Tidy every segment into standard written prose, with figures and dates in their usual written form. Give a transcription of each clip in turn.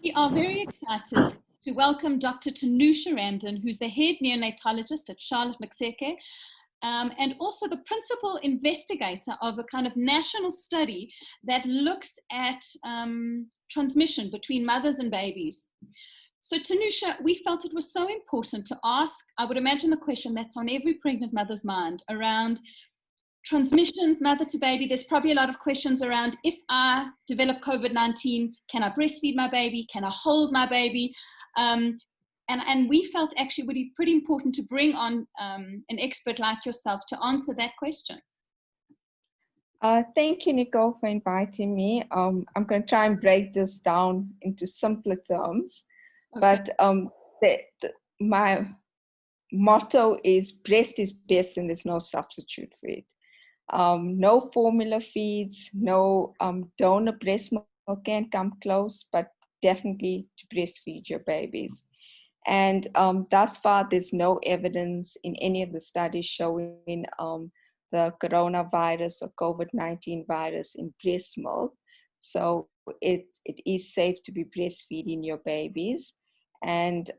We are very excited to welcome Dr. Tanusha Ramdin, who's the head neonatologist at Charlotte Maxeke, and also the principal investigator of a kind of national study that looks at transmission between mothers and babies. So Tanusha, we felt it was so important to ask, I would imagine the question that's on every pregnant mother's mind around transmission, mother to baby. There's probably a lot of questions around, if I develop COVID-19, can I breastfeed my baby? Can I hold my baby? And we felt actually it would be pretty important to bring on an expert like yourself to answer that question. Thank you, Nicole, for inviting me. I'm going to try and break this down into simpler terms. Okay. But my motto is breast is best and there's no substitute for it. No formula feeds, no donor breast milk can come close, but definitely to breastfeed your babies. And thus far, there's no evidence in any of the studies showing the coronavirus or COVID-19 virus in breast milk. So it is safe to be breastfeeding your babies. And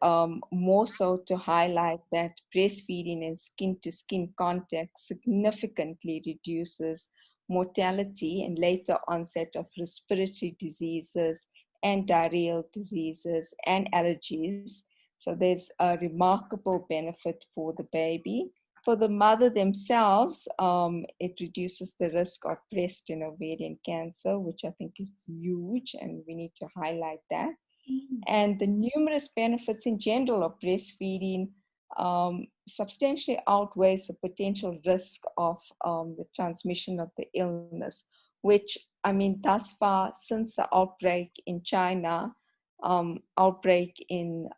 more so to highlight that breastfeeding and skin-to-skin contact significantly reduces mortality and later onset of respiratory diseases and diarrheal diseases and allergies. So there's a remarkable benefit for the baby. For the mother themselves, it reduces the risk of breast and ovarian cancer, which I think is huge, and we need to highlight that. And the numerous benefits in general of breastfeeding substantially outweighs the potential risk of the transmission of the illness, which, I mean, thus far, since the outbreak in China, outbreak in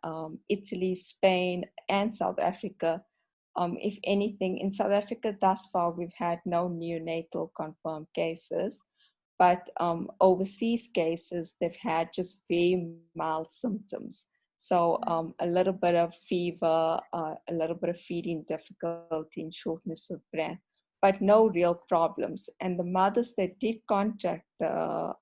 Italy, Spain, and South Africa, if anything, in South Africa thus far, we've had no neonatal confirmed cases. But overseas cases, they've had just very mild symptoms. So a little bit of fever, a little bit of feeding difficulty and shortness of breath, but no real problems. And the mothers that did contract the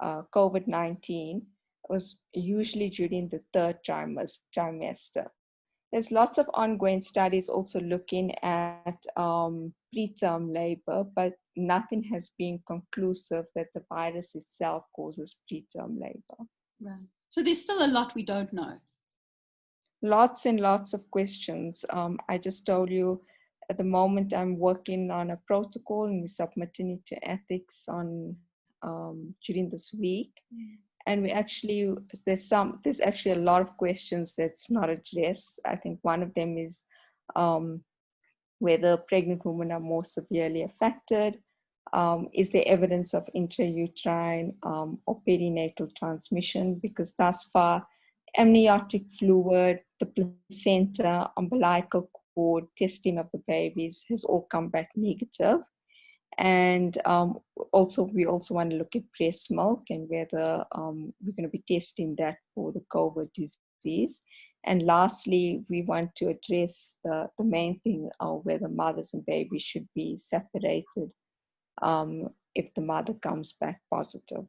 COVID-19 was usually during the third trimester. There's lots of ongoing studies also looking at preterm labor, but nothing has been conclusive that the virus itself causes preterm labor. Right. So there's still a lot we don't know. Lots and lots of questions. I just told you at the moment I'm working on a protocol and we're submitting it to ethics on during this week. And we actually, there's actually a lot of questions that's not addressed. I think one of them is whether pregnant women are more severely affected. Is there evidence of intrauterine or perinatal transmission? Because thus far, amniotic fluid, the placenta, umbilical cord, testing of the babies has all come back negative. And we also want to look at breast milk and whether we're going to be testing that for the COVID disease. And lastly, we want to address the main thing of whether mothers and babies should be separated if the mother comes back positive.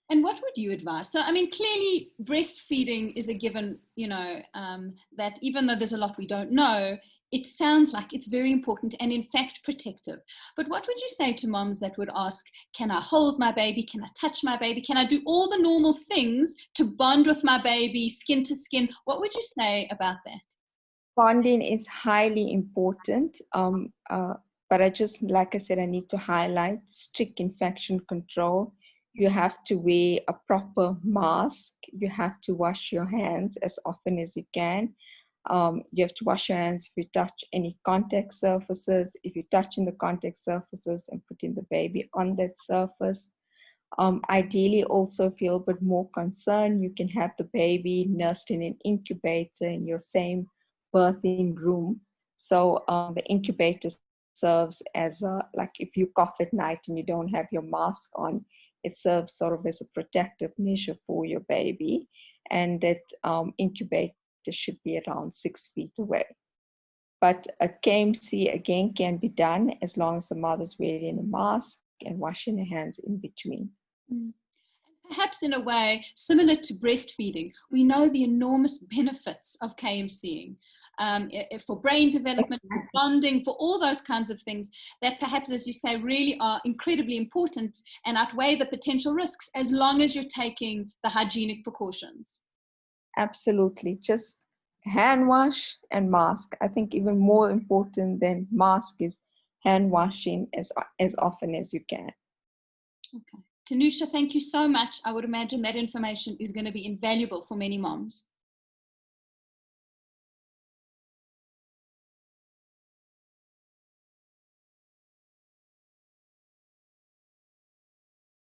And what would you advise? So, I mean, clearly breastfeeding is a given, that even though there's a lot we don't know, it sounds like it's very important and in fact protective. But what would you say to moms that would ask, can I hold my baby? Can I touch my baby? Can I do all the normal things to bond with my baby, skin to skin? What would you say about that? Bonding is highly important. But like I said, I need to highlight strict infection control. You have to wear a proper mask. You have to wash your hands as often as you can. You have to wash your hands if you touch any contact surfaces, if you're touching the contact surfaces and putting the baby on that surface. Ideally, also, if you're a bit more concerned, you can have the baby nursed in an incubator in your same birthing room. So the incubator serves as like if you cough at night and you don't have your mask on, it serves sort of as a protective measure for your baby. And that incubator should be around 6 feet away. But a KMC again can be done as long as the mother's wearing a mask and washing her hands in between. Perhaps in a way similar to breastfeeding, we know the enormous benefits of KMCing for brain development, for bonding, for all those kinds of things that perhaps, as you say, really are incredibly important and outweigh the potential risks as long as you're taking the hygienic precautions. Absolutely. Just hand wash and mask. I think even more important than mask is hand washing as often as you can. Okay. Tanusha, thank you so much. I would imagine that information is going to be invaluable for many moms.